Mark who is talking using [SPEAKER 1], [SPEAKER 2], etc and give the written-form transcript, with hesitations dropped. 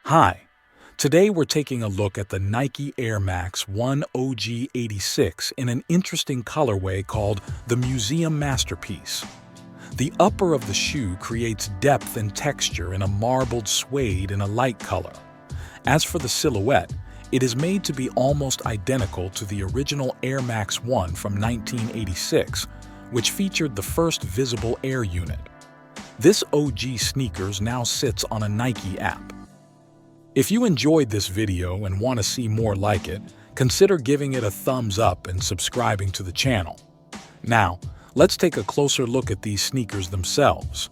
[SPEAKER 1] Hi, today we're taking a look at the Nike Air Max 1 OG86 in an interesting colorway called the Museum Masterpiece. The upper of the shoe creates depth and texture in a marbled suede in a light color. As for the silhouette, it is made to be almost identical to the original Air Max 1 from 1986, which featured the first visible Air unit. This OG sneakers now sits on a Nike app. If you enjoyed this video and want to see more like it, consider giving it a thumbs up and subscribing to the channel. Now, let's take a closer look at these sneakers themselves.